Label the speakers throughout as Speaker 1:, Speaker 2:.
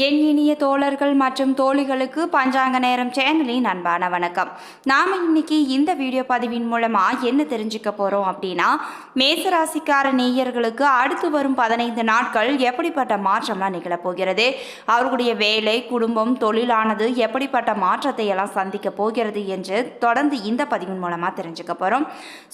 Speaker 1: என் இனிய தோழர்கள் மற்றும் தோழிகளுக்கு பஞ்சாங்க நேரம் சேனலின் அன்பான வணக்கம். நாம் இன்னைக்கு இந்த வீடியோ பதிவின் மூலமாக என்ன தெரிஞ்சுக்க போகிறோம் அப்படின்னா, மேசராசிக்கார நேயர்களுக்கு அடுத்து வரும் 15 நாட்கள் எப்படிப்பட்ட மாற்றம்லாம் நிகழப்போகிறது, அவர்களுடைய வேலை, குடும்பம், தொழிலானது எப்படிப்பட்ட மாற்றத்தை எல்லாம் சந்திக்க போகிறது என்று தொடர்ந்து இந்த பதிவின் மூலமாக தெரிஞ்சுக்க போகிறோம்.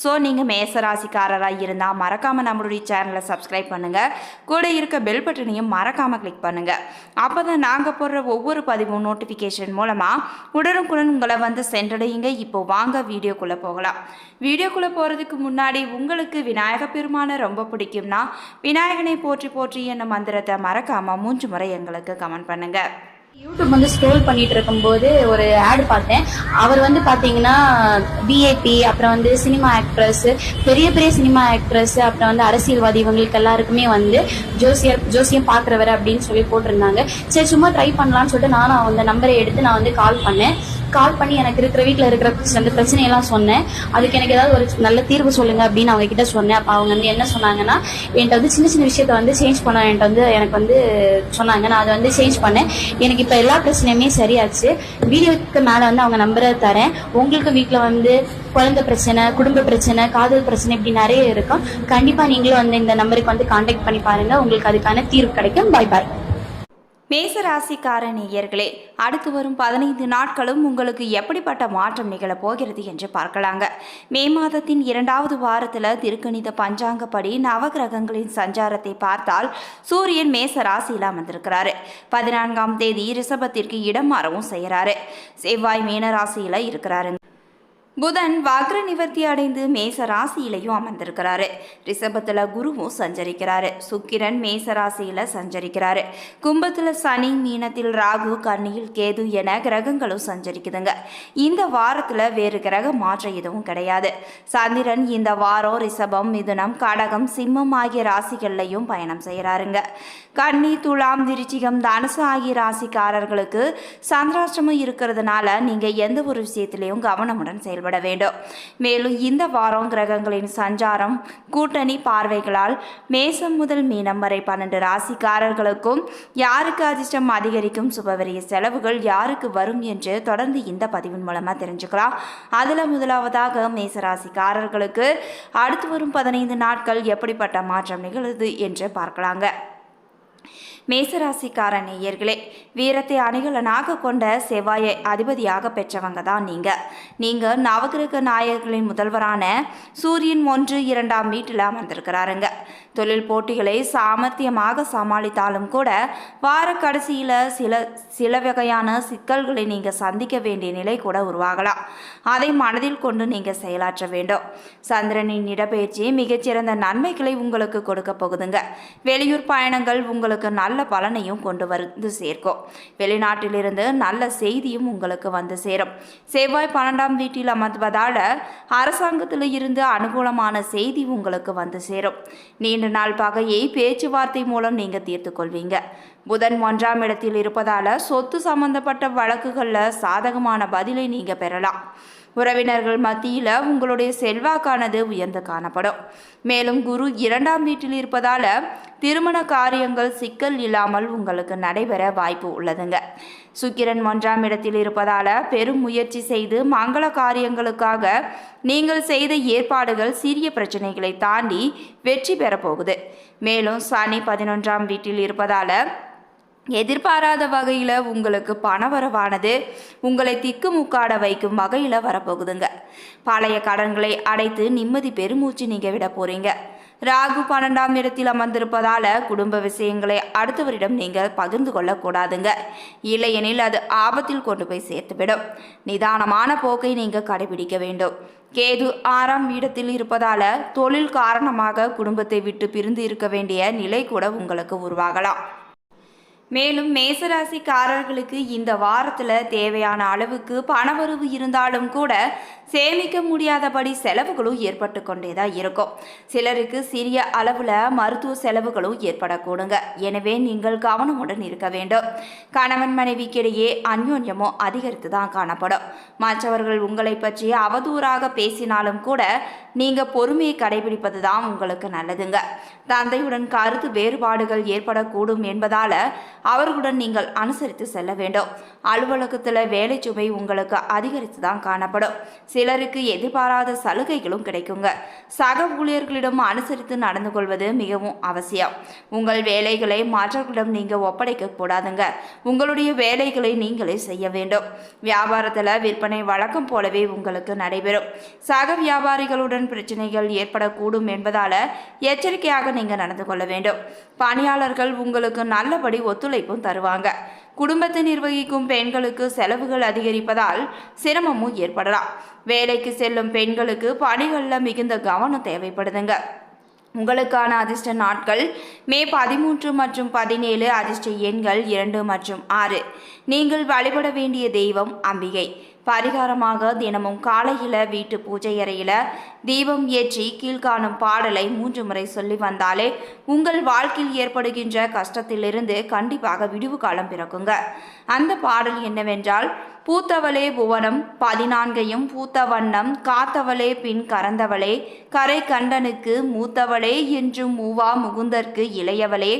Speaker 1: ஸோ நீங்கள் மேசராசிக்காரராக இருந்தால் மறக்காமல் நம்மளுடைய சேனலை சப்ஸ்கிரைப் பண்ணுங்கள், கூட இருக்க பெல் பட்டனையும் மறக்காமல் கிளிக் பண்ணுங்கள். அப்போ தான் நாங்கள் போடுற ஒவ்வொரு பதிவும் நோட்டிஃபிகேஷன் மூலமாக உடனுக்குடன் உங்களை வந்து சென்றடையுங்க. இப்போ வாங்க வீடியோக்குள்ளே போகலாம். வீடியோக்குள்ளே போகிறதுக்கு முன்னாடி உங்களுக்கு விநாயக பெருமானை ரொம்ப பிடிக்கும்னா விநாயகனை போற்றி போற்றி என்ன மந்திரத்தை மறக்காமல் 3 முறை எங்களுக்கு கமெண்ட் பண்ணுங்கள்.
Speaker 2: யூடியூப் ஸ்க்ரோல் பண்ணிட்டு இருக்கும்போது ஒரு ஆட் பார்த்தேன். அவர் பாத்தீங்கன்னா பிஏபி, அப்புறம் சினிமா ஆக்ட்ரஸ், பெரிய பெரிய சினிமா ஆக்ட்ரஸ், அப்புறம் அரசியல்வாதி, இவங்களுக்கு எல்லாருக்குமே ஜோசியம் பாக்குறவர் அப்படின்னு சொல்லி போட்டிருந்தாங்க. சரி, சும்மா ட்ரை பண்ணலாம்னு சொல்லிட்டு நானும் அந்த நம்பரை எடுத்து நான் கால் பண்ணி எனக்கு இருக்கிற வீட்டில் இருக்கிற அந்த பிரச்சனையெல்லாம் சொன்னேன். அதுக்கு எனக்கு ஏதாவது ஒரு நல்ல தீர்வு சொல்லுங்க அப்படின்னு அவங்க கிட்ட சொன்னேன். அப்போ அவங்க என்ன சொன்னாங்கன்னா, என்கிட்ட சின்ன சின்ன விஷயத்த சேஞ்ச் பண்ண எனக்கு சொன்னாங்க. நான் அதை சேஞ்ச் பண்ணேன். எனக்கு இப்போ எல்லா பிரச்சனையுமே சரியாச்சு. வீடியோக்கு மேலே அவங்க நம்பரை தரேன். உங்களுக்கு வீட்டில் குழந்தை பிரச்சனை, குடும்ப பிரச்சனை, காதல் பிரச்சனை, இப்படி நிறைய இருக்கும். கண்டிப்பா நீங்களும் இந்த நம்பருக்கு கான்டாக்ட் பண்ணி பாருங்க. உங்களுக்கு அதுக்கான தீர்வு கிடைக்கும். பாய் பாய்.
Speaker 1: மேசராசிக்கார நேயர்களே, அடுத்து வரும் 15 நாட்களும் உங்களுக்கு எப்படிப்பட்ட மாற்றம் நிகழப் போகிறது என்று பார்க்கலாங்க. மே மாதத்தின் 2வது வாரத்தில் திருக்கணித பஞ்சாங்கப்படி நவகிரகங்களின் சஞ்சாரத்தை பார்த்தால் சூரியன் மேச ராசியில் அமர்ந்திருக்கிறாரு. 14ஆம் தேதி ரிஷபத்திற்கு இடம் மாறவும் செய்கிறாரு. செவ்வாய் மீன ராசியில் இருக்கிறாரு. புதன் வக்ர நிவர்த்தி அடைந்து மேச ராசியிலையும் அமர்ந்திருக்கிறாரு. ரிஷபத்தில் குருவும் சஞ்சரிக்கிறாரு. சுக்கிரன் மேச ராசியில் சஞ்சரிக்கிறாரு. கும்பத்தில் சனி, மீனத்தில் ராகு, கன்னியில் கேது என கிரகங்களும் சஞ்சரிக்குதுங்க. இந்த வாரத்தில் வேறு கிரக மாற்றம் எதுவும் கிடையாது. சந்திரன் இந்த வாரம் ரிஷபம், மிதுனம், கடகம், சிம்மம் ஆகிய ராசிகள்லையும் பயணம் செய்கிறாருங்க. கன்னி, துலாம், விருச்சிகம், தனுசு ஆகிய ராசிக்காரர்களுக்கு சந்திராஷ்டமம் இருக்கிறதுனால நீங்கள் எந்த ஒரு விஷயத்திலையும் கவனமுடன் செயல்பட வேண்டும். மேலும் இந்த வாரம் கிரகங்களின் சஞ்சாரம், கூட்டணி பார்வைகளால் மேசம் முதல் மீனம் வரை 12 ராசிக்காரர்களுக்கும் யாருக்கு அதிர்ஷ்டம் அதிகரிக்கும், சுபவரிய செலவுகள் யாருக்கு வரும் என்று தொடர்ந்து இந்த பதிவின் மூலமாக தெரிஞ்சுக்கலாம். அதில் முதலாவதாக மேசராசிக்காரர்களுக்கு அடுத்து வரும் 15 நாட்கள் எப்படிப்பட்ட மாற்றம் நிகழுது என்று பார்க்கலாங்க. மேசராசிக்கார நேயர்களே, வீரத்தை அணிகலனாக கொண்ட செவ்வாயை அதிபதியாக பெற்றவங்க தான் நீங்கள் நவகிரக நாயகர்களின் முதல்வரான சூரியன் 1, 2ஆம் வீட்டில் அமர்ந்திருக்கிறாருங்க. தொழில் போட்டிகளை சாமர்த்தியமாக சமாளித்தாலும் கூட வார கடைசியில் சில வகையான சிக்கல்களை நீங்கள் சந்திக்க வேண்டிய நிலை கூட உருவாகலாம். அதை மனதில் கொண்டு நீங்கள் செயலாற்ற வேண்டும். சந்திரனின் இடப்பெயர்ச்சி மிகச்சிறந்த நன்மைகளை உங்களுக்கு கொடுக்க போகுதுங்க. வெளியூர் பயணங்கள் உங்களுக்கு நல்ல பலனையும் கொண்டு வந்து சேர்க்கும். வெளிநாட்டிலிருந்து நல்ல செய்தியும் உங்களுக்கு வந்து சேரும். செவ்வாய் 12ஆம் வீட்டில் அமர்வதால் அரசாங்கத்தில் இருந்து அனுகூலமான செய்தி உங்களுக்கு வந்து சேரும். நீண்ட நாள் பகையை பேச்சுவார்த்தை மூலம் நீங்கள் தீர்த்து கொள்வீங்க. புதன் 1ஆம் இடத்தில் இருப்பதால் சொத்து சம்பந்தப்பட்ட வழக்குகளில் சாதகமான பதிலை நீங்கள் பெறலாம். உறவினர்கள் மத்தியில் உங்களுடைய செல்வாக்கானது உயர்ந்து காணப்படும். மேலும் குரு 2ஆம் வீட்டில் இருப்பதால் திருமண காரியங்கள் சிக்கல் இல்லாமல் உங்களுக்கு நடைபெற வாய்ப்பு உள்ளதுங்க. சுக்கிரன் 1ஆம் இடத்தில் இருப்பதால் பெரும் முயற்சி செய்து மங்கள காரியங்களுக்காக நீங்கள் செய்த ஏற்பாடுகள் சிறிய பிரச்சனைகளை தாண்டி வெற்றி பெறப்போகுது. மேலும் சனி 11ஆம் வீட்டில் இருப்பதால் எதிர்பாராத வகையில் உங்களுக்கு பணவரவானது உங்களை திக்குமுக்காட வைக்கும் வகையில் வரப்போகுதுங்க. பழைய கடன்களை அடைத்து நிம்மதி பெருமூச்சு நீங்கள் விட போகிறீங்க. ராகு 12ஆம் இடத்தில் அமர்ந்திருப்பதால் குடும்ப விஷயங்களை அடுத்தவரிடம் நீங்கள் பகிர்ந்து கொள்ளக்கூடாதுங்க. இல்லையெனில் அது ஆபத்தில் கொண்டு போய் சேர்த்துவிடும். நிதானமான போக்கை நீங்கள் கடைபிடிக்க வேண்டும். கேது 6ஆம் இடத்தில் இருப்பதால் தொழில் காரணமாக குடும்பத்தை விட்டு பிரிந்து இருக்க வேண்டிய நிலை கூட உங்களுக்கு உருவாகலாம். மேலும் மேசராசிக்காரர்களுக்கு இந்த வாரத்தில் தேவையான அளவுக்கு பணவரவு இருந்தாலும் கூட சேமிக்க முடியாதபடி செலவுகளும் ஏற்பட்டு கொண்டே தான் இருக்கும். சிலருக்கு சிறிய அளவில் மருத்துவ செலவுகளும் ஏற்படக்கூடுங்க. எனவே நீங்கள் கவனமுடன் இருக்க வேண்டும். கணவன் மனைவிக்கிடையே அந்யோன்யமும் அதிகரித்து தான் காணப்படும். மற்றவர்கள் உங்களை பற்றி அவதூறாக பேசினாலும் கூட நீங்கள் பொறுமையை கடைபிடிப்பது தான் உங்களுக்கு நல்லதுங்க. தந்தையுடன் கருத்து வேறுபாடுகள் ஏற்படக்கூடும் என்பதால் அவர்களுடன் நீங்கள் அனுசரித்து செல்ல வேண்டும். அலுவலகத்தில் வேலை சுமை உங்களுக்கு அதிகரித்து தான் காணப்படும். சிலருக்கு எதிர்பாராத சலுகைகளும் கிடைக்குங்க. சக ஊழியர்களிடம் அனுசரித்து நடந்து கொள்வது மிகவும் அவசியம். உங்கள் வேலைகளை மற்றவர்களிடம் நீங்கள் ஒப்படைக்க கூடாதுங்க. உங்களுடைய வேலைகளை நீங்களே செய்ய வேண்டும். வியாபாரத்தில் விற்பனை வழக்கம் போலவே உங்களுக்கு நடைபெறும். சக வியாபாரிகளுடன் பிரச்சனைகள் ஏற்படக்கூடும் என்பதால எச்சரிக்கையாக நீங்க நடந்து கொள்ள வேண்டும். பணியாளர்கள் உங்களுக்கு நல்லபடி ஒத்துழைப்பும் தருவாங்க. குடும்பத்தை நிர்வகிக்கும் பெண்களுக்கு செலவுகள் அதிகரிப்பதால் சிரமமும் ஏற்படலாம். வேலைக்கு செல்லும் பெண்களுக்கு பணிகளில் மிகுந்த கவனம் தேவைப்படுதுங்க. உங்களுக்கான அதிர்ஷ்ட நாட்கள் மே 13 மற்றும் 17. அதிர்ஷ்ட எண்கள் 2 மற்றும் 6. நீங்கள் வழிபட வேண்டிய தெய்வம் அம்பிகை. பரிகாரமாக தினமும் காலையில் வீட்டு பூஜை அறையில் தீபம் ஏற்றி கீழ்காணும் பாடலை 3 முறை சொல்லி வந்தாலே உங்கள் வாழ்க்கையில் ஏற்படுகின்ற கஷ்டத்திலிருந்து கண்டிப்பாக விடுவு காலம் பிறக்குங்க. அந்த பாடல் என்னவென்றால், பூத்தவளே புவனம் 14 பூத்த வண்ணம் காத்தவளே பின் கறந்தவளே கரை கண்டனுக்கு மூத்தவளே என்றும் மூவா முகுந்தற்கு இளையவளே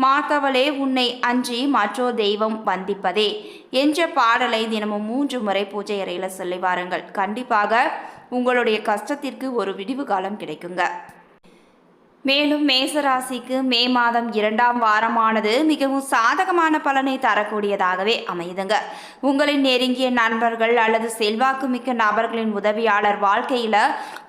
Speaker 1: மாத்தவளே உன்னை அன்றி மற்றோ தெய்வம் வந்திப்பதே என்ற பாடலை தினமும் 3 முறை பூஜை அறையில் சொல்லி வாருங்கள். கண்டிப்பாக உங்களுடைய கஷ்டத்திற்கு ஒரு விடிவு காலம் கிடைக்குங்க. மேலும் மேசராசிக்கு மே மாதம் 2ஆம் வாரமானது மிகவும் சாதகமான பலனை தரக்கூடியதாகவே அமையுதுங்க. உங்களின் நெருங்கிய நண்பர்கள் அல்லது செல்வாக்கு மிக்க நபர்களின் உதவியாளர் வாழ்க்கையில்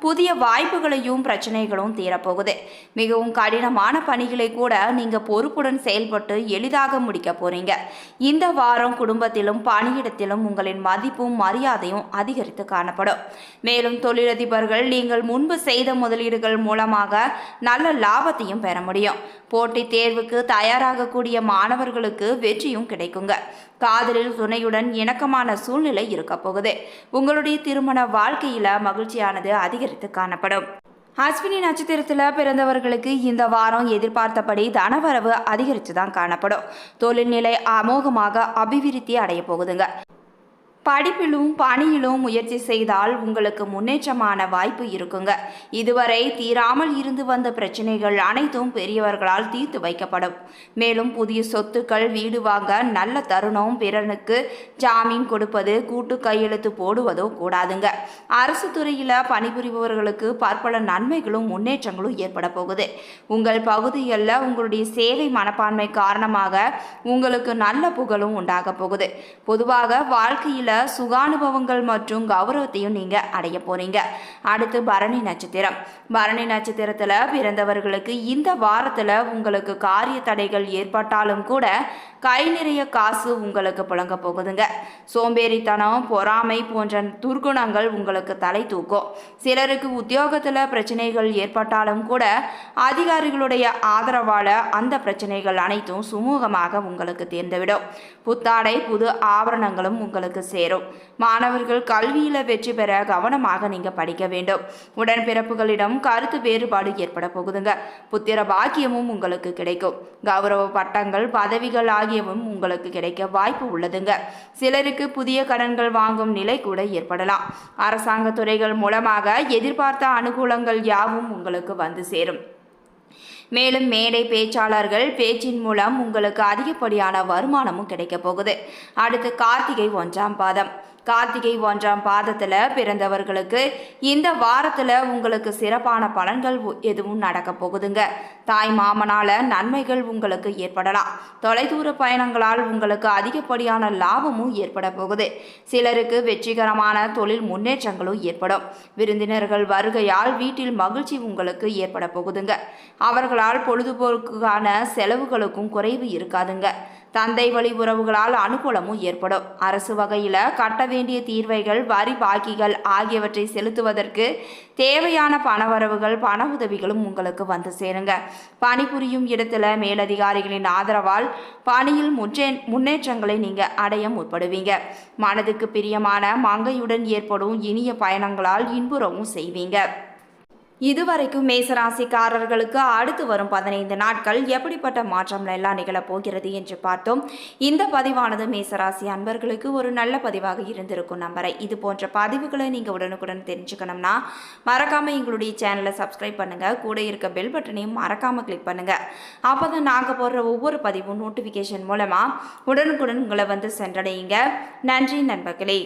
Speaker 1: புதிய வாய்ப்புகளையும் பிரச்சனைகளும் தீரப்போகுது. மிகவும் கடினமான பணிகளை கூட நீங்கள் பொறுப்புடன் செயல்பட்டு எளிதாக முடிக்க போறீங்க. இந்த வாரம் குடும்பத்திலும் பணியிடத்திலும் உங்களின் மதிப்பும் மரியாதையும் அதிகரித்து காணப்படும். மேலும் தொழிலதிபர்கள் நீங்கள் முன்பு செய்த முதலீடுகள் மூலமாக நல்ல லாபத்தையும் பெற முடியும். போட்டித் தேர்வுக்கு தயாராகக்கூடிய மாணவர்களுக்கு வெற்றியும் கிடைக்குங்க. காதலில் துணையுடன் இணக்கமான சூழ்நிலை இருக்க போகுது. உங்களுடைய திருமண வாழ்க்கையில மகிழ்ச்சியானது அதிகரித்து காணப்படும். அஸ்வினி நட்சத்திரத்தில் பிறந்தவர்களுக்கு இந்த வாரம் எதிர்பார்த்தபடி தனவரவு அதிகரித்து தான் காணப்படும். தொழில்நிலை அமோகமாக அபிவிருத்தி அடைய போகுதுங்க. படிப்பிலும் பணியிலும் முயற்சி செய்தால் உங்களுக்கு முன்னேற்றமான வாய்ப்பு இருக்குங்க. இதுவரை தீராமல் இருந்து வந்த பிரச்சனைகள் அனைத்தும் பெரியவர்களால் தீர்த்து வைக்கப்படும். மேலும் புதிய சொத்துக்கள் வீடு வாங்க நல்ல தருணம். பிறனுக்கு ஜாமீன் கொடுப்பது கூட்டு கையெழுத்து போடுவதோ கூடாதுங்க. அரசு துறையில் பணிபுரிபவர்களுக்கு பற்பல நன்மைகளும் முன்னேற்றங்களும் ஏற்பட போகுது. உங்கள் பகுதிகளில் உங்களுடைய சேவை மனப்பான்மை காரணமாக உங்களுக்கு நல்ல புகழும் உண்டாக போகுது. பொதுவாக வாழ்க்கையில் சுகானுபவங்கள் மற்றும் கௌரவத்தையும் நீங்க அடைய போறீங்க. அடுத்து பரணி நட்சத்திரம். பரணி நட்சத்திரத்துல பிறந்தவர்களுக்கு இந்த வாரத்துல உங்களுக்கு காரிய தடைகள் ஏற்பட்டாலும் கூட கை நிறைய காசு உங்களுக்கு புழங்க போகுதுங்க. சோம்பேறித்தனம் பொறாமை போன்ற துர்குணங்கள் உங்களுக்கு தலை தூக்கும். சிலருக்கு உத்தியோகத்துல பிரச்சனைகள் ஏற்பட்டாலும் கூட அதிகாரிகளுடைய ஆதரவால அந்த பிரச்சனைகள் அனைத்தும் சுமூகமாக உங்களுக்கு தீர்ந்துவிடும். புத்தாடை புது ஆபரணங்களும் உங்களுக்கு சேரும். மாணவர்கள் கல்வியில வெற்றி பெற கவனமாக நீங்க படிக்க வேண்டும். உடன்பிறப்புகளிடம் கருத்து வேறுபாடு ஏற்பட போகுதுங்க. புத்திர பாக்கியமும் உங்களுக்கு கிடைக்கும். கௌரவ பட்டங்கள் பதவிகள் ஆகியவும் உங்களுக்கு கிடைக்க வாய்ப்பு உள்ளதுங்க. சிலருக்கு புதிய கடன்கள் வாங்கும் நிலை கூட ஏற்படலாம். அரசாங்க துறைகள் மூலமாக எதிர்பார்த்த அனுகூலங்கள் யாவும் உங்களுக்கு வந்து சேரும். மேலும் மேடை பேச்சாளர்கள் பேச்சின் மூலம் உங்களுக்கு அதிகப்படியான வருமானமும் கிடைக்க போகுது. அடுத்து கார்த்திகை 1ஆம் பாதம். கார்த்திகை 1ஆம் பாதத்தில் பிறந்தவர்களுக்கு இந்த வாரத்தில் உங்களுக்கு சிறப்பான பலன்கள் எதுவும் நடக்க போகுதுங்க. தாய் மாமனால நன்மைகள் உங்களுக்கு ஏற்படலாம். தொலைதூர பயணங்களால் உங்களுக்கு அதிகப்படியான லாபமும் ஏற்பட போகுது. சிலருக்கு வெற்றிகரமான தொழில் முன்னேற்றங்களும் ஏற்படும். விருந்தினர்கள் வருகையால் வீட்டில் மகிழ்ச்சி உங்களுக்கு ஏற்பட போகுதுங்க. அவர்களால் பொழுதுபோக்குக்கான செலவுகளுக்கும் குறைவு இருக்காதுங்க. தந்தை வழி உறவுகளால் அனுகூலமும் ஏற்படும். அரசு வகையில் கட்ட வேண்டிய தீர்வைகள் வரி பாக்கிகள் ஆகியவற்றை செலுத்துவதற்கு தேவையான பணவரவுகள் பண உதவிகளும் உங்களுக்கு வந்து சேருங்க. பணிபுரியும் இடத்துல மேலதிகாரிகளின் ஆதரவால் பணியில் முன்னேற்றங்களை நீங்க அடைய முற்படுவீங்க. மனதுக்கு பிரியமான மங்கையுடன் ஏற்படும் இனிய பயணங்களால் இன்புறவும் செய்வீங்க. இதுவரைக்கும் மேசராசிக்காரர்களுக்கு அடுத்து வரும் 15 நாட்கள் எப்படிப்பட்ட மாற்றங்கள் எல்லாம் நிகழப் போகிறது என்று பார்த்தோம். இந்த பதிவானது மேசராசி அன்பர்களுக்கு ஒரு நல்ல பதிவாக இருந்திருக்கும் நம்பரை. இது போன்ற பதிவுகளை நீங்கள் உடனுக்குடன் தெரிஞ்சுக்கணும்னா மறக்காமல் எங்களுடைய சேனலை சப்ஸ்கிரைப் பண்ணுங்கள். கூட இருக்க பெல் பட்டனையும் மறக்காமல் கிளிக் பண்ணுங்கள். அப்போ தான் நாங்கள் போடுற ஒவ்வொரு பதிவும் நோட்டிஃபிகேஷன் மூலமாக உடனுக்குடன் உங்களை வந்து சென்றடையுங்க. நன்றி நண்பர்களே.